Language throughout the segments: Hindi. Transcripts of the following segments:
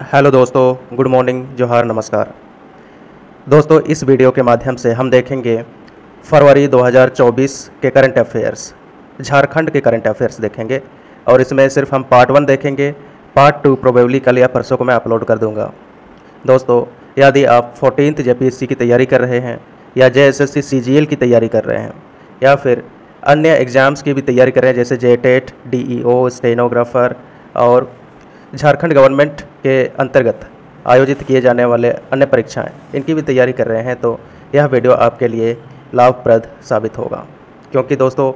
हेलो दोस्तों, गुड मॉर्निंग, जोहार, नमस्कार। दोस्तों, इस वीडियो के माध्यम से हम देखेंगे फरवरी 2024 के करंट अफेयर्स, झारखंड के करंट अफेयर्स देखेंगे। और इसमें सिर्फ हम पार्ट 1 देखेंगे। पार्ट 2 प्रोबेबली कल या परसों को मैं अपलोड कर दूंगा। दोस्तों, यदि आप 14th जेपीएससी की तैयारी कर रहे हैं या जेएसएससी सीजीएल की तैयारी कर रहे हैं या फिर अन्य एग्ज़ाम्स की भी तैयारी कर रहे हैं जैसे जेटेट, डीईओ, स्टेनोग्राफर और झारखंड गवर्नमेंट के अंतर्गत आयोजित किए जाने वाले अन्य परीक्षाएं, इनकी भी तैयारी कर रहे हैं, तो यह वीडियो आपके लिए लाभप्रद साबित होगा। क्योंकि दोस्तों,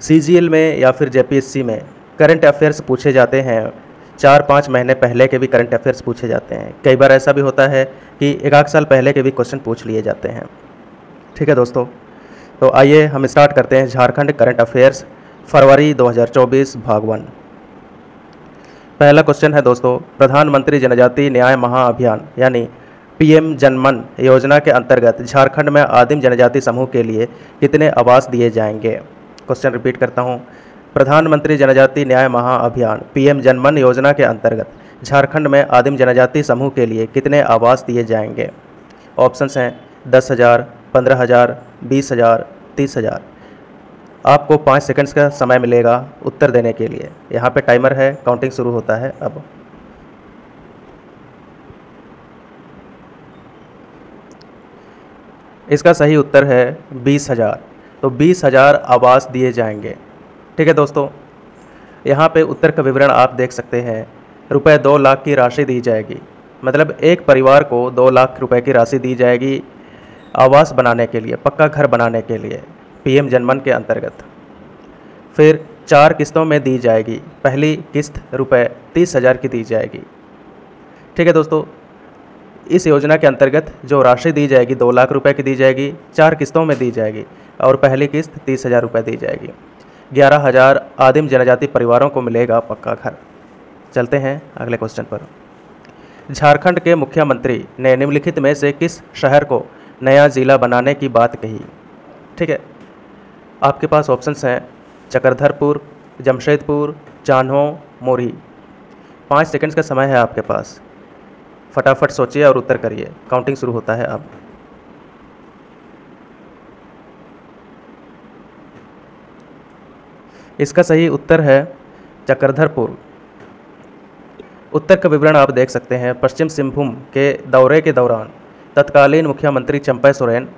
सीजीएल में या फिर जेपीएससी में करंट अफेयर्स पूछे जाते हैं, 4-5 महीने पहले के भी करंट अफेयर्स पूछे जाते हैं। कई बार ऐसा भी होता है कि 1-8 साल पहले के भी क्वेश्चन पूछ लिए जाते हैं। ठीक है दोस्तों, तो आइए हम स्टार्ट करते हैं झारखंड करंट अफेयर्स फरवरी 2024 भाग 1। पहला क्वेश्चन है दोस्तों, प्रधानमंत्री जनजाति न्याय महाअभियान यानी पीएम जनमन योजना के अंतर्गत झारखंड में आदिम जनजाति समूह के लिए कितने आवास दिए जाएंगे। क्वेश्चन रिपीट करता हूं, प्रधानमंत्री जनजाति न्याय महाअभियान पीएम जनमन योजना के अंतर्गत झारखंड में आदिम जनजाति समूह के लिए कितने आवास दिए जाएंगे। ऑप्शंस हैं 10,000, 15,000, 20,000, 30,000। आपको 5 सेकंड्स का समय मिलेगा उत्तर देने के लिए। यहाँ पे टाइमर है, काउंटिंग शुरू होता है अब। इसका सही उत्तर है 20,000। तो 20,000 आवास दिए जाएंगे। ठीक है दोस्तों, यहाँ पे उत्तर का विवरण आप देख सकते हैं। रुपए 2 लाख की राशि दी जाएगी, मतलब एक परिवार को 2 लाख रुपए की राशि दी जाएगी आवास बनाने के लिए, पक्का घर बनाने के लिए पीएम जनमन के अंतर्गत। फिर 4 किस्तों में दी जाएगी। पहली किस्त रुपए 30,000 की दी जाएगी। ठीक है दोस्तों, इस योजना के अंतर्गत जो राशि दी जाएगी 2 लाख रुपए की दी जाएगी, 4 किस्तों में दी जाएगी और पहली किस्त 30,000 रुपये दी जाएगी। 11,000 आदिम जनजाति परिवारों को मिलेगा पक्का घर। चलते हैं अगले क्वेश्चन पर। झारखंड के मुख्यमंत्री ने निम्नलिखित में से किस शहर को नया जिला बनाने की बात कही। ठीक है, आपके पास ऑप्शंस हैं चक्रधरपुर, जमशेदपुर, चान्हो, मोरी। 5 सेकंड्स का समय है आपके पास, फटाफट सोचिए और उत्तर करिए। काउंटिंग शुरू होता है अब। इसका सही उत्तर है चक्रधरपुर। उत्तर का विवरण आप देख सकते हैं। पश्चिम सिंहभूम के दौरे के दौरान तत्कालीन मुख्यमंत्री चंपई सोरेन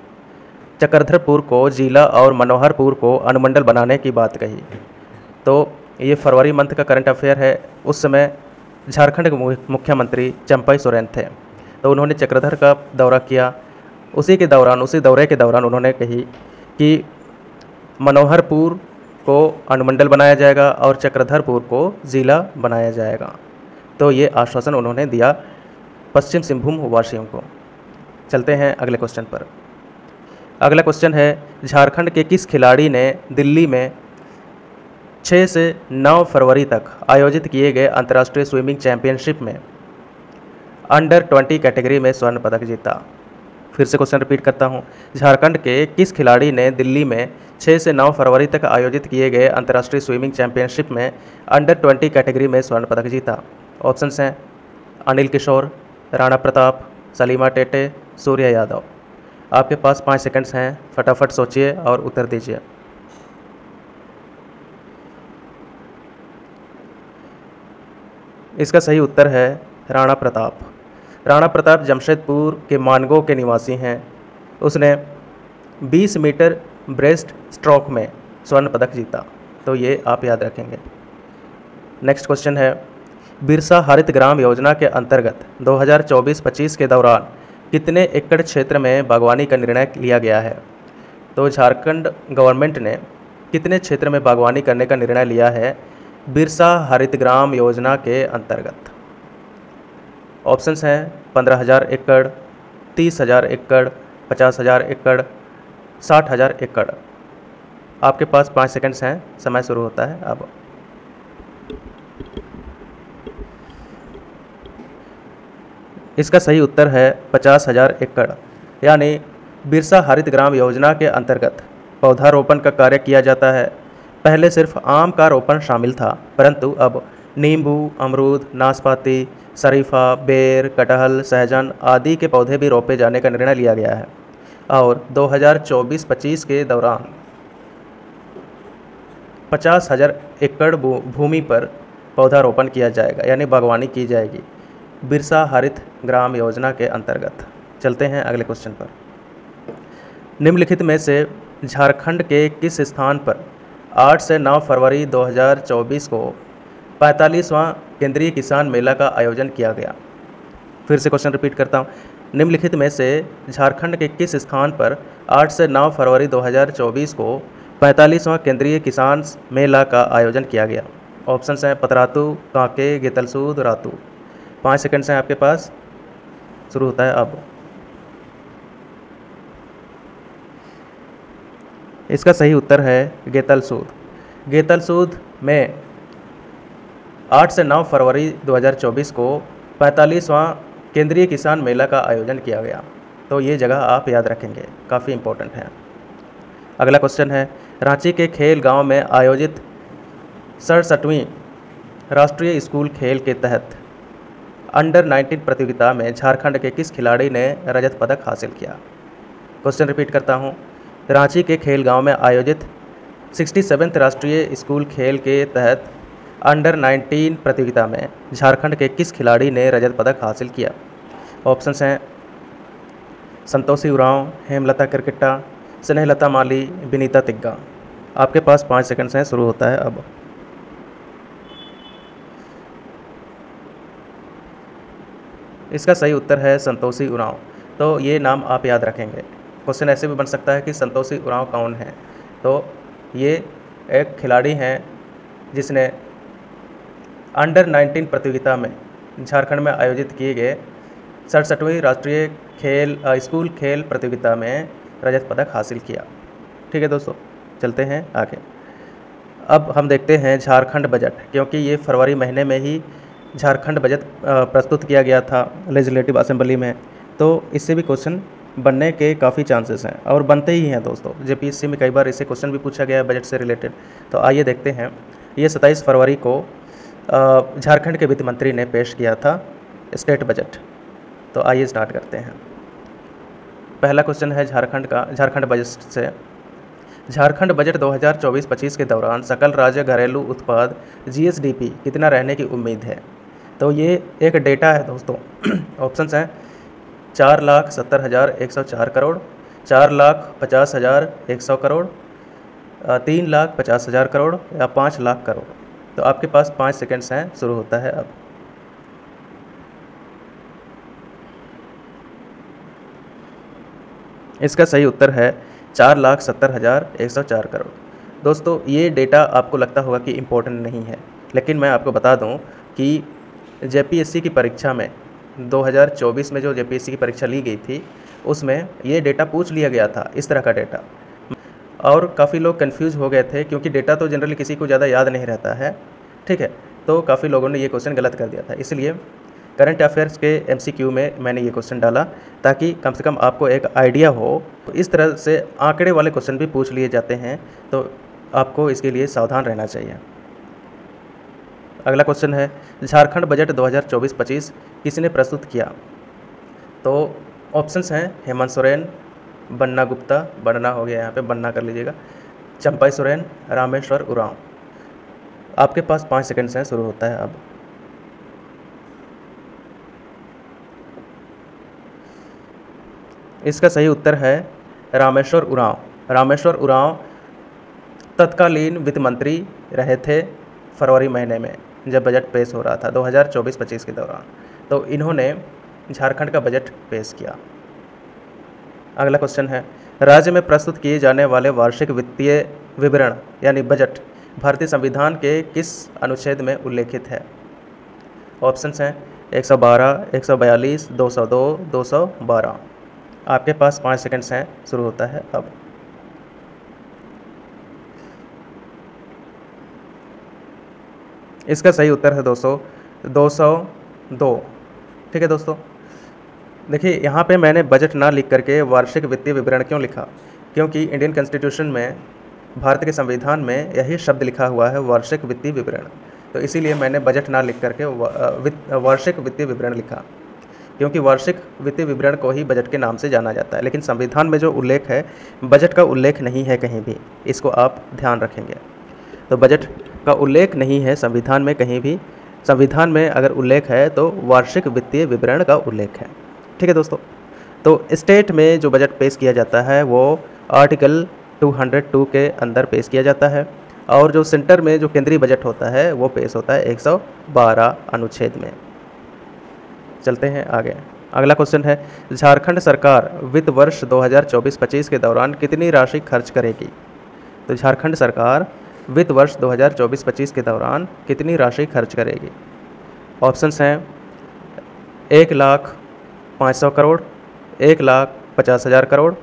चक्रधरपुर को जिला और मनोहरपुर को अनुमंडल बनाने की बात कही। तो ये फरवरी मंथ का करंट अफेयर है। उस समय झारखंड के मुख्यमंत्री चंपई सोरेन थे, तो उन्होंने चक्रधर का दौरा किया। उसी दौरे के दौरान उन्होंने कही कि मनोहरपुर को अनुमंडल बनाया जाएगा और चक्रधरपुर को जिला बनाया जाएगा। तो ये आश्वासन उन्होंने दिया पश्चिम सिंहभूम वासियों को। चलते हैं अगले क्वेश्चन पर। अगला क्वेश्चन है, झारखंड के किस खिलाड़ी ने दिल्ली में 6 से 9 फरवरी तक आयोजित किए गए अंतर्राष्ट्रीय स्विमिंग चैंपियनशिप में अंडर 20 कैटेगरी में स्वर्ण पदक जीता। फिर से क्वेश्चन रिपीट करता हूं, झारखंड के किस खिलाड़ी ने दिल्ली में 6 से 9 फरवरी तक आयोजित किए गए अंतर्राष्ट्रीय स्विमिंग चैंपियनशिप में अंडर 20 कैटेगरी में स्वर्ण पदक जीता। ऑप्शंस हैं अनिल किशोर, राणा प्रताप, सलीमा टेटे, सूर्य यादव। आपके पास 5 सेकंड्स हैं, फटाफट सोचिए और उत्तर दीजिए। इसका सही उत्तर है राणा प्रताप। राणा प्रताप जमशेदपुर के मानगो के निवासी हैं। उसने 20 मीटर ब्रेस्ट स्ट्रोक में स्वर्ण पदक जीता। तो ये आप याद रखेंगे। नेक्स्ट क्वेश्चन है, बिरसा हरित ग्राम योजना के अंतर्गत 2024-25 के दौरान कितने एकड़ क्षेत्र में बागवानी का निर्णय लिया गया है। तो झारखंड गवर्नमेंट ने कितने क्षेत्र में बागवानी करने का निर्णय लिया है बिरसा हरित ग्राम योजना के अंतर्गत। ऑप्शंस हैं 15,000 एकड़, 30,000 एकड़, 50,000 एकड़, 60,000 एकड़। आपके पास 5 सेकंड्स हैं, समय शुरू होता है अब। इसका सही उत्तर है 50,000 एकड़। यानी बिरसा हरित ग्राम योजना के अंतर्गत पौधारोपण का कार्य किया जाता है। पहले सिर्फ आम का रोपण शामिल था, परंतु अब नींबू, अमरूद, नाशपाती, शरीफा, बेर, कटहल, सहजन आदि के पौधे भी रोपे जाने का निर्णय लिया गया है। और 2024-25 के दौरान 50,000 एकड़ भूमि पर पौधारोपण किया जाएगा, यानी बागवानी की जाएगी बिरसा हरित ग्राम योजना के अंतर्गत। चलते हैं अगले क्वेश्चन पर। निम्नलिखित में से झारखंड के किस स्थान पर 8 से 9 फरवरी 2024 को 45वां केंद्रीय किसान मेला का आयोजन किया गया? फिर से क्वेश्चन रिपीट करता हूँ। निम्नलिखित में से झारखंड के किस स्थान पर 8 से 9 फरवरी 2024 को 45वां केंद्रीय किसान मेला का आयोजन किया गया? ऑप्शन हैं पतरातू, कांके, गेतलसूद, रातू। 5 सेकंड्स हैं आपके पास, शुरू होता है अब। इसका सही उत्तर है गेतलसूद। गेतलसूद में 8 से 9 फरवरी 2024 को 45वां केंद्रीय किसान मेला का आयोजन किया गया। तो ये जगह आप याद रखेंगे, काफ़ी इम्पोर्टेंट है। अगला क्वेश्चन है, रांची के खेल गांव में आयोजित 67वीं राष्ट्रीय स्कूल खेल के तहत अंडर 19 प्रतियोगिता में झारखंड के किस खिलाड़ी ने रजत पदक हासिल किया? क्वेश्चन रिपीट करता हूँ। रांची के खेल गांव में आयोजित 67th राष्ट्रीय स्कूल खेल के तहत अंडर 19 प्रतियोगिता में झारखंड के किस खिलाड़ी ने रजत पदक हासिल किया? ऑप्शंस हैं संतोषी उरांव, हेमलता किरकिट्टा, स्नेहलता माली, विनीता तिग्गा। आपके पास 5 सेकंड्स हैं, शुरू होता है अब। इसका सही उत्तर है संतोषी उरांव। तो ये नाम आप याद रखेंगे। क्वेश्चन ऐसे भी बन सकता है कि संतोषी उरांव कौन है? तो ये एक खिलाड़ी हैं जिसने अंडर 19 प्रतियोगिता में झारखंड में आयोजित किए गए 67वीं राष्ट्रीय स्कूल खेल प्रतियोगिता में रजत पदक हासिल किया। ठीक है दोस्तों, चलते हैं आगे। अब हम देखते हैं झारखंड बजट, क्योंकि ये फरवरी महीने में ही झारखंड बजट प्रस्तुत किया गया था लेजिस्लेटिव असेंबली में। तो इससे भी क्वेश्चन बनने के काफ़ी चांसेस हैं और बनते ही हैं दोस्तों। जेपीएससी में कई बार इससे क्वेश्चन भी पूछा गया है बजट से रिलेटेड। तो आइए देखते हैं। ये 27 फरवरी को झारखंड के वित्त मंत्री ने पेश किया था स्टेट बजट। तो आइए स्टार्ट करते हैं। पहला क्वेश्चन है झारखंड बजट से। झारखंड बजट 2024-25 के दौरान सकल राज्य घरेलू उत्पाद GSDP कितना रहने की उम्मीद है? तो ये एक डेटा है दोस्तों। ऑप्शंस हैं 4,70,104 करोड़, 4,50,100 करोड़, 3,50,000 करोड़ या 5 लाख करोड़। तो आपके पास 5 सेकंड्स हैं, शुरू होता है अब। इसका सही उत्तर है 4,70,104 करोड़। दोस्तों ये डेटा आपको लगता होगा कि इम्पोर्टेंट नहीं है, लेकिन मैं आपको बता दूं कि जेपीएससी की परीक्षा में 2024 में जो जेपीएससी की परीक्षा ली गई थी उसमें ये डेटा पूछ लिया गया था, इस तरह का डेटा। और काफ़ी लोग कंफ्यूज हो गए थे क्योंकि डेटा तो जनरली किसी को ज़्यादा याद नहीं रहता है। ठीक है, तो काफ़ी लोगों ने ये क्वेश्चन गलत कर दिया था। इसलिए करंट अफेयर्स के MCQ में मैंने ये क्वेश्चन डाला ताकि कम से कम आपको एक आइडिया हो। तो इस तरह से आंकड़े वाले क्वेश्चन भी पूछ लिए जाते हैं, तो आपको इसके लिए सावधान रहना चाहिए। अगला क्वेश्चन है झारखंड बजट 2024-25 किसने प्रस्तुत किया? तो ऑप्शंस हैं हेमंत सोरेन, बन्ना गुप्ता, बन्ना हो गया यहाँ पे, बन्ना कर लीजिएगा, चंपाई सोरेन, रामेश्वर उरांव। आपके पास 5 सेकंड्स हैं, शुरू होता है अब। इसका सही उत्तर है रामेश्वर उरांव। रामेश्वर उरांव तत्कालीन वित्त मंत्री रहे थे फरवरी महीने में जब बजट पेश हो रहा था 2024-25 के दौरान। तो इन्होंने झारखंड का बजट पेश किया। अगला क्वेश्चन है राज्य में प्रस्तुत किए जाने वाले वार्षिक वित्तीय विवरण यानी बजट भारतीय संविधान के किस अनुच्छेद में उल्लेखित है? ऑप्शंस हैं 112, 142, 202, 212। आपके पास 5 सेकंड्स हैं, शुरू होता है अब। इसका सही उत्तर है दोस्तों 202। ठीक है दोस्तों, देखिए यहाँ पे मैंने बजट ना लिख करके वार्षिक वित्तीय विवरण क्यों लिखा, क्योंकि इंडियन कॉन्स्टिट्यूशन में, भारत के संविधान में यही शब्द लिखा हुआ है वार्षिक वित्तीय विवरण। तो इसीलिए मैंने बजट ना लिख करके वार्षिक वित्तीय विवरण लिखा, क्योंकि वार्षिक वित्तीय विवरण को ही बजट के नाम से जाना जाता है। लेकिन संविधान में जो उल्लेख है, बजट का उल्लेख नहीं है कहीं भी, इसको आप ध्यान रखेंगे। तो बजट का उल्लेख नहीं है संविधान में कहीं भी। संविधान में अगर उल्लेख है तो वार्षिक वित्तीय विवरण का उल्लेख है। ठीक है दोस्तों, तो स्टेट में जो बजट पेश किया जाता है वो आर्टिकल 202 के अंदर पेश किया जाता है, और जो सेंटर में जो केंद्रीय बजट होता है वो पेश होता है 112 अनुच्छेद में। चलते हैं आगे। अगला क्वेश्चन है, झारखंड सरकार वित्त वर्ष 2024-25 के दौरान कितनी राशि खर्च करेगी? तो झारखंड सरकार वित्त वर्ष 2024-25 के दौरान कितनी राशि खर्च करेगी? ऑप्शंस हैं 1,05,000 करोड़, 1,50,000 करोड़,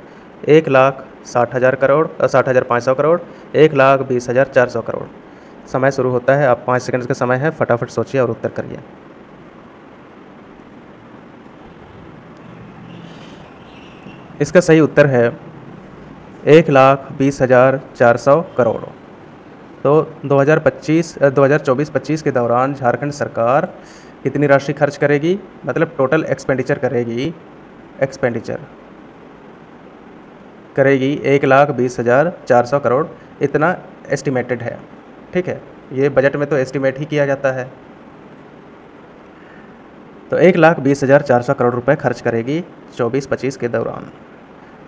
1,60,000 करोड़, 60,500 करोड़, 1,20,400 करोड़। समय शुरू होता है, आप 5 सेकंड का समय है, फटाफट सोचिए और उत्तर करिए। इसका सही उत्तर है 1,20,400 करोड़। तो 2024-25 के दौरान झारखंड सरकार कितनी राशि खर्च करेगी, मतलब टोटल एक्सपेंडिचर करेगी 1,20,400 करोड़, इतना एस्टिमेटेड है। ठीक है, ये बजट में तो एस्टिमेट ही किया जाता है। तो 1,20,400 करोड़ रुपए खर्च करेगी 24-25 के दौरान,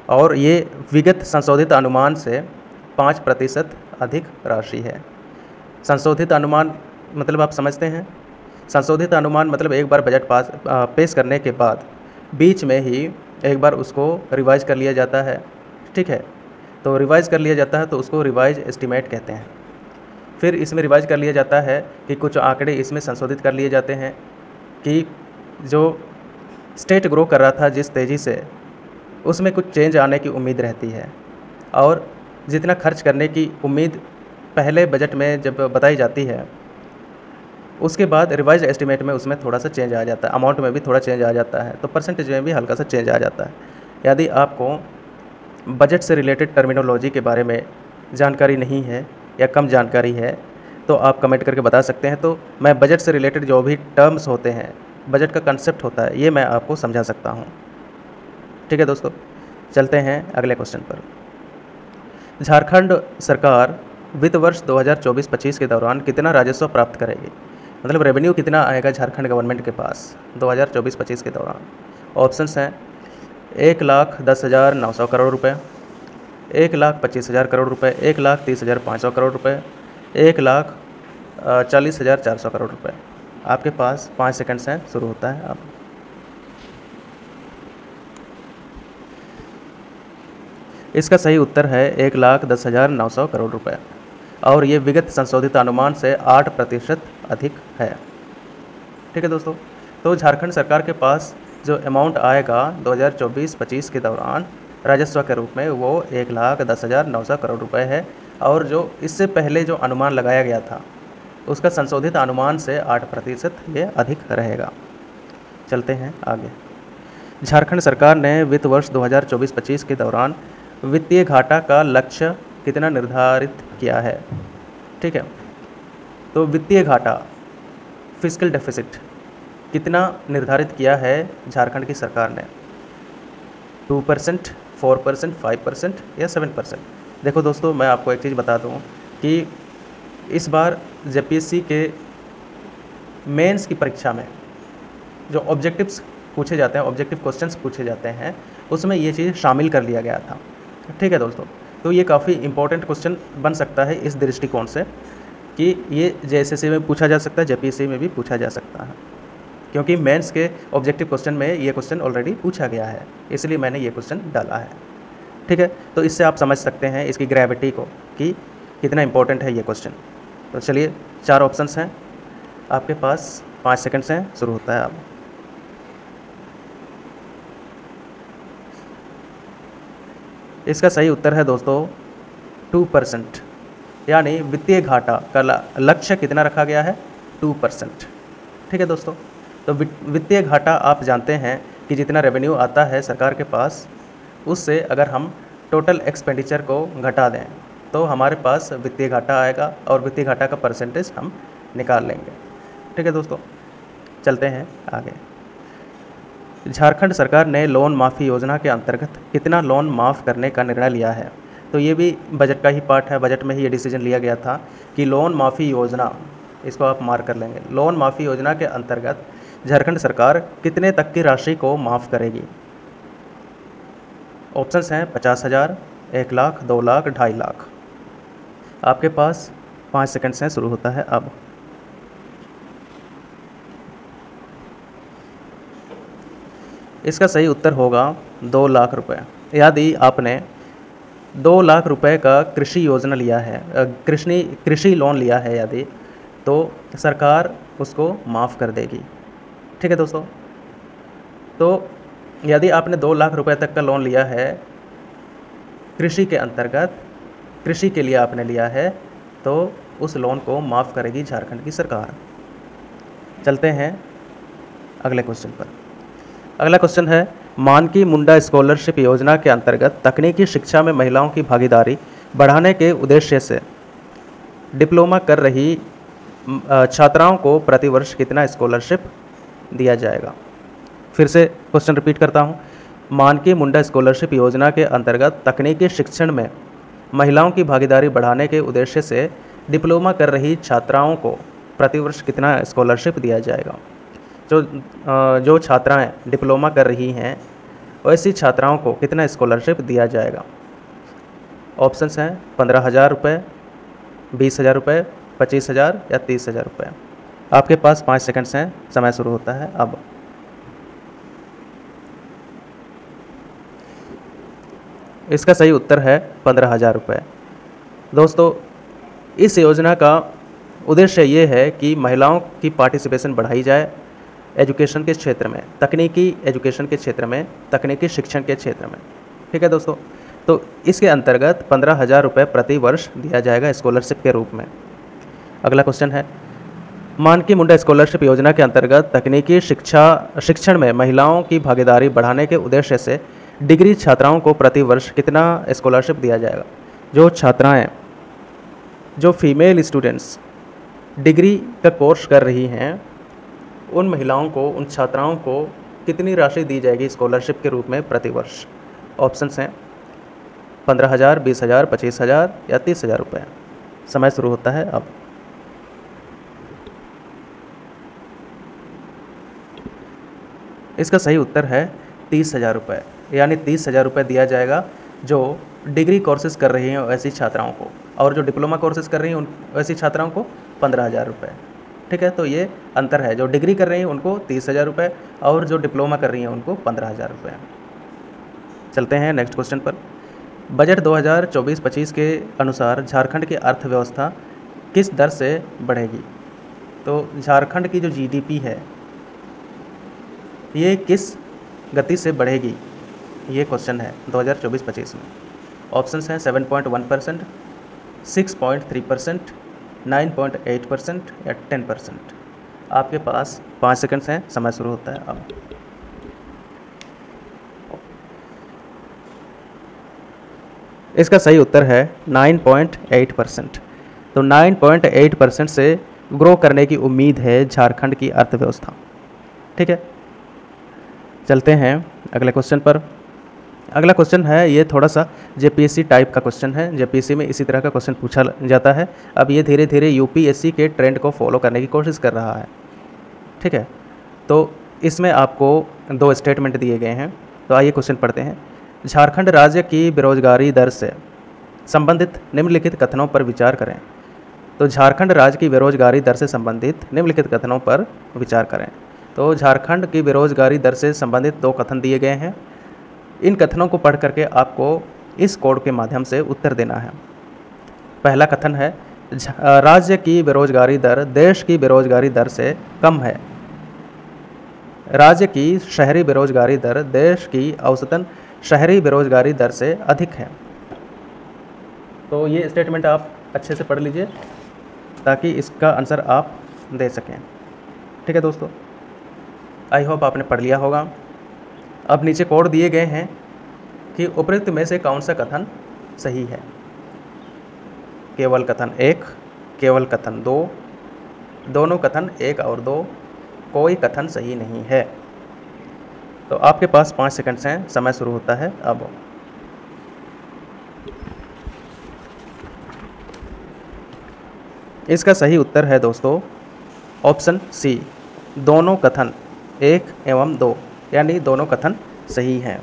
और ये विगत संशोधित अनुमान से 5% अधिक राशि है। संशोधित अनुमान मतलब आप समझते हैं? संशोधित अनुमान मतलब एक बार बजट पेश करने के बाद बीच में ही एक बार उसको रिवाइज कर लिया जाता है। ठीक है, तो रिवाइज कर लिया जाता है तो उसको रिवाइज एस्टीमेट कहते हैं। फिर इसमें रिवाइज कर लिया जाता है कि कुछ आंकड़े इसमें संशोधित कर लिए जाते हैं कि जो स्टेट ग्रो कर रहा था जिस तेज़ी से, उसमें कुछ चेंज आने की उम्मीद रहती है, और जितना खर्च करने की उम्मीद पहले बजट में जब बताई जाती है, उसके बाद रिवाइज एस्टीमेट में उसमें थोड़ा सा चेंज आ जाता है, अमाउंट में भी थोड़ा चेंज आ जाता है, तो परसेंटेज में भी हल्का सा चेंज आ जाता है। यदि आपको बजट से रिलेटेड टर्मिनोलॉजी के बारे में जानकारी नहीं है या कम जानकारी है तो आप कमेंट करके बता सकते हैं, तो मैं बजट से रिलेटेड जो भी टर्म्स होते हैं, बजट का कंसेप्ट होता है, ये मैं आपको समझा सकता हूँ। ठीक है दोस्तों, चलते हैं अगले क्वेश्चन पर। झारखंड सरकार वित्त वर्ष 2024-25 के दौरान कितना राजस्व प्राप्त करेगी, मतलब रेवेन्यू कितना आएगा झारखंड गवर्नमेंट के पास 2024-25 के दौरान? ऑप्शंस हैं 1,10,900 करोड़ रुपए, 1,25,000 करोड़ रुपए, 1,30,500 करोड़ रुपए, 1,40,400 करोड़ रुपए। आपके पास 5 सेकंड्स हैं, शुरू होता है अब। इसका सही उत्तर है 1,10,900 करोड़ रुपए, और ये विगत संशोधित अनुमान से 8% अधिक है। ठीक है दोस्तों, तो झारखंड सरकार के पास जो अमाउंट आएगा 2024-25 के दौरान राजस्व के रूप में वो 1,10,900 करोड़ रुपए है, और जो इससे पहले जो अनुमान लगाया गया था उसका संशोधित अनुमान से 8% ये अधिक रहेगा। चलते हैं आगे। झारखंड सरकार ने वित्त वर्ष 2024-25 के दौरान वित्तीय घाटा का लक्ष्य कितना निर्धारित किया है? ठीक है, तो वित्तीय घाटा फिस्कल डेफिसिट कितना निर्धारित किया है झारखंड की सरकार ने? 2%, 4%, 5% या 7%? देखो दोस्तों, मैं आपको एक चीज़ बता दूं कि इस बार जेपीएससी के मेंस की परीक्षा में जो ऑब्जेक्टिव्स पूछे जाते हैं, ऑब्जेक्टिव क्वेश्चंस पूछे जाते हैं, उसमें ये चीज़ शामिल कर लिया गया था। ठीक है दोस्तों, तो ये काफ़ी इंपॉर्टेंट क्वेश्चन बन सकता है इस दृष्टिकोण से कि ये जेएसएससी में पूछा जा सकता है, जेपीएससी में भी पूछा जा सकता है, क्योंकि मेंस के ऑब्जेक्टिव क्वेश्चन में ये क्वेश्चन ऑलरेडी पूछा गया है, इसलिए मैंने ये क्वेश्चन डाला है। ठीक है, तो इससे आप समझ सकते हैं इसकी ग्रेविटी को कि कितना इंपॉर्टेंट है ये क्वेश्चन। तो चलिए, 4 ऑप्शंस हैं आपके पास, 5 सेकंड्स हैं, शुरू होता है अब। इसका सही उत्तर है दोस्तों 2%, यानी वित्तीय घाटा का लक्ष्य कितना रखा गया है? 2%। ठीक है दोस्तों, तो वित्तीय घाटा आप जानते हैं कि जितना रेवेन्यू आता है सरकार के पास, उससे अगर हम टोटल एक्सपेंडिचर को घटा दें तो हमारे पास वित्तीय घाटा आएगा, और वित्तीय घाटा का परसेंटेज हम निकाल लेंगे। ठीक है दोस्तों, चलते हैं आगे। झारखंड सरकार ने लोन माफ़ी योजना के अंतर्गत कितना लोन माफ़ करने का निर्णय लिया है? तो ये भी बजट का ही पार्ट है, बजट में ही ये डिसीजन लिया गया था कि लोन माफ़ी योजना, इसको आप मार्क कर लेंगे, लोन माफ़ी योजना के अंतर्गत झारखंड सरकार कितने तक की राशि को माफ़ करेगी? ऑप्शंस हैं 50,000, 1 लाख, 2 लाख, 2.5 लाख। आपके पास 5 सेकंड्स हैं, शुरू होता है अब। इसका सही उत्तर होगा 2 लाख रुपए। यदि आपने 2 लाख रुपए का कृषि योजना लिया है, कृषि लोन लिया है यदि, तो सरकार उसको माफ़ कर देगी। ठीक है दोस्तों, तो यदि आपने 2 लाख रुपए तक का लोन लिया है कृषि के अंतर्गत, कृषि के लिए आपने लिया है, तो उस लोन को माफ़ करेगी झारखंड की सरकार। चलते हैं अगले क्वेश्चन पर। अगला क्वेश्चन है, मानकी मुंडा स्कॉलरशिप योजना के अंतर्गत तकनीकी शिक्षा में महिलाओं की भागीदारी बढ़ाने के उद्देश्य से डिप्लोमा कर रही छात्राओं को प्रतिवर्ष कितना स्कॉलरशिप दिया जाएगा? फिर से क्वेश्चन रिपीट करता हूँ। मानकी मुंडा स्कॉलरशिप योजना के अंतर्गत तकनीकी शिक्षण में महिलाओं की भागीदारी बढ़ाने के उद्देश्य से डिप्लोमा कर रही छात्राओं को प्रतिवर्ष कितना स्कॉलरशिप दिया जाएगा? जो छात्राएं डिप्लोमा कर रही हैं वैसी छात्राओं को कितना स्कॉलरशिप दिया जाएगा? ऑप्शंस हैं 15,000 रुपये, 20,000 रुपये, 25,000 या 30,000 रुपये। आपके पास 5 सेकंड्स हैं, समय शुरू होता है अब। इसका सही उत्तर है 15,000 रुपये। दोस्तों, इस योजना का उद्देश्य ये है कि महिलाओं की पार्टिसिपेशन बढ़ाई जाए एजुकेशन के क्षेत्र में, तकनीकी एजुकेशन के क्षेत्र में, तकनीकी शिक्षण के क्षेत्र में। ठीक है दोस्तों, तो इसके अंतर्गत 15,000 रुपये प्रति वर्ष दिया जाएगा स्कॉलरशिप के रूप में। अगला क्वेश्चन है, मानकी मुंडा स्कॉलरशिप योजना के अंतर्गत तकनीकी शिक्षण में महिलाओं की भागीदारी बढ़ाने के उद्देश्य से डिग्री छात्राओं को प्रति वर्ष कितना स्कॉलरशिप दिया जाएगा? जो छात्राएं, जो फीमेल स्टूडेंट्स डिग्री का कोर्स कर रही हैं, उन महिलाओं को, उन छात्राओं को कितनी राशि दी जाएगी स्कॉलरशिप के रूप में प्रति वर्ष? ऑप्शंस हैं 15,000, 20,000, 25,000 या 30,000 रुपये। समय शुरू होता है अब। इसका सही उत्तर है 30,000 रुपये, यानी 30,000 रुपये दिया जाएगा जो डिग्री कोर्सेज कर रही हैं वैसी छात्राओं को, और जो डिप्लोमा कोर्सेज कर रही हैं उन वैसी छात्राओं को 15,000 रुपये। ठीक है, तो ये अंतर है, जो डिग्री कर रही हैं उनको 30,000 रुपये और जो डिप्लोमा कर रही हैं उनको 15,000 रुपये। चलते हैं नेक्स्ट क्वेश्चन पर। बजट 2024-25 के अनुसार झारखंड की अर्थव्यवस्था किस दर से बढ़ेगी? तो झारखंड की जो जीडीपी है ये किस गति से बढ़ेगी, ये क्वेश्चन है 2024-25 में। ऑप्शंस हैं 7.1%, 6.3%, 9.8% या 10%। आपके पास 5 सेकंड्स हैं, समय शुरू होता है अब। इसका सही उत्तर है 9.8%। तो 9.8% से ग्रो करने की उम्मीद है झारखंड की अर्थव्यवस्था। ठीक है, चलते हैं अगले क्वेश्चन पर। अगला क्वेश्चन है, ये थोड़ा सा जेपीएससी टाइप का क्वेश्चन है। जेपीएससी में इसी तरह का क्वेश्चन पूछा जाता है। अब ये धीरे धीरे यूपीएससी के ट्रेंड को फॉलो करने की कोशिश कर रहा है। ठीक है, तो इसमें आपको 2 स्टेटमेंट दिए गए हैं, तो आइए क्वेश्चन पढ़ते हैं। झारखंड राज्य की बेरोजगारी दर से संबंधित निम्नलिखित कथनों पर विचार करें। तो झारखंड राज्य की बेरोजगारी दर से संबंधित निम्नलिखित कथनों पर विचार करें। तो झारखंड की बेरोजगारी दर से संबंधित 2 कथन दिए गए हैं। इन कथनों को पढ़ करके आपको इस कोड के माध्यम से उत्तर देना है। पहला कथन है, राज्य की बेरोजगारी दर देश की बेरोजगारी दर से कम है। राज्य की शहरी बेरोजगारी दर देश की औसतन शहरी बेरोजगारी दर से अधिक है। तो ये स्टेटमेंट आप अच्छे से पढ़ लीजिए ताकि इसका आंसर आप दे सकें। ठीक है दोस्तों, आई होप आपने पढ़ लिया होगा। अब नीचे कोड दिए गए हैं कि उपरोक्त में से कौन सा कथन सही है। केवल कथन 1, केवल कथन 2, दोनों कथन 1 और 2, कोई कथन सही नहीं है। तो आपके पास 5 सेकंड्स हैं, समय शुरू होता है अब। इसका सही उत्तर है दोस्तों ऑप्शन सी, दोनों कथन 1 एवं 2, यानी दोनों कथन सही हैं।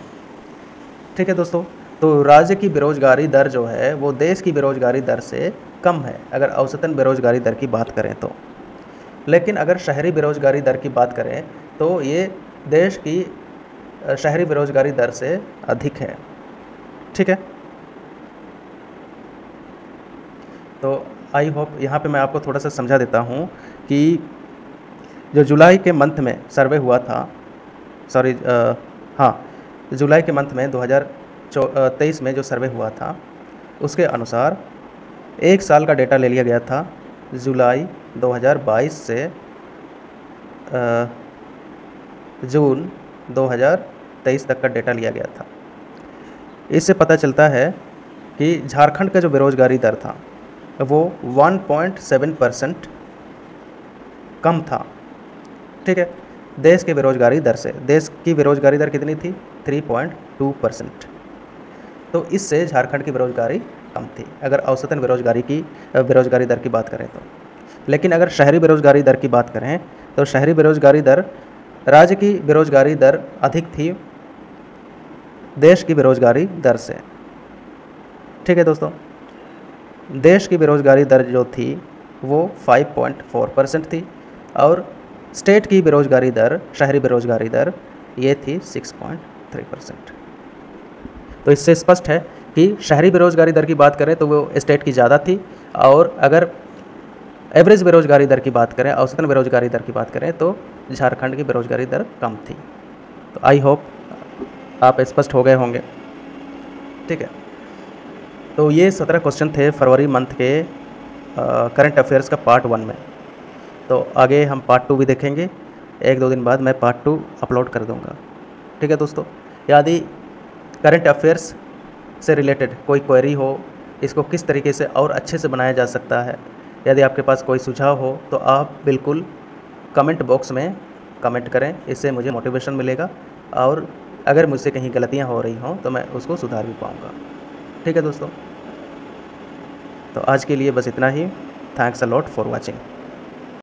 ठीक है दोस्तों, तो राज्य की बेरोजगारी दर जो है वो देश की बेरोजगारी दर से कम है, अगर औसतन बेरोजगारी दर की बात करें तो। लेकिन अगर शहरी बेरोजगारी दर की बात करें तो ये देश की शहरी बेरोजगारी दर से अधिक है। ठीक है, तो आई होप यहाँ पे मैं आपको थोड़ा सा समझा देता हूँ कि जो जुलाई के मंथ में सर्वे हुआ था, जुलाई के मंथ में 2023 में जो सर्वे हुआ था उसके अनुसार 1 साल का डेटा ले लिया गया था, जुलाई 2022 से जून 2023 तक का डेटा लिया गया था। इससे पता चलता है कि झारखंड का जो बेरोजगारी दर था वो 1.7% कम था। ठीक है, देश के बेरोजगारी दर से। देश की बेरोजगारी दर कितनी थी? 3.2%। तो इससे झारखंड की बेरोजगारी कम थी, अगर औसतन बेरोजगारी दर की बात करें तो। लेकिन अगर शहरी बेरोजगारी दर की बात करें तो शहरी बेरोजगारी दर, राज्य की बेरोजगारी दर अधिक थी देश की बेरोजगारी दर से। ठीक है दोस्तों, देश की बेरोजगारी दर जो थी वो 5.4% थी और स्टेट की बेरोजगारी दर, शहरी बेरोजगारी दर, ये थी 6.3%। तो इससे स्पष्ट है कि शहरी बेरोजगारी दर की बात करें तो वो स्टेट की ज़्यादा थी, और अगर एवरेज बेरोजगारी दर की बात करें, औसतन बेरोजगारी दर की बात करें तो झारखंड की बेरोजगारी दर कम थी। तो आई होप आप स्पष्ट हो गए होंगे। ठीक है, तो ये 17 क्वेश्चन थे फरवरी मंथ के करंट अफेयर्स का पार्ट 1 में। तो आगे हम पार्ट 2 भी देखेंगे, 1-2 दिन बाद मैं पार्ट 2 अपलोड कर दूंगा। ठीक है दोस्तों, यदि करंट अफेयर्स से रिलेटेड कोई क्वेरी हो, इसको किस तरीके से और अच्छे से बनाया जा सकता है, यदि आपके पास कोई सुझाव हो तो आप बिल्कुल कमेंट बॉक्स में कमेंट करें, इससे मुझे मोटिवेशन मिलेगा और अगर मुझसे कहीं गलतियां हो रही हों तो मैं उसको सुधार भी पाऊँगा। ठीक है दोस्तों, तो आज के लिए बस इतना ही। Thanks a lot for watching.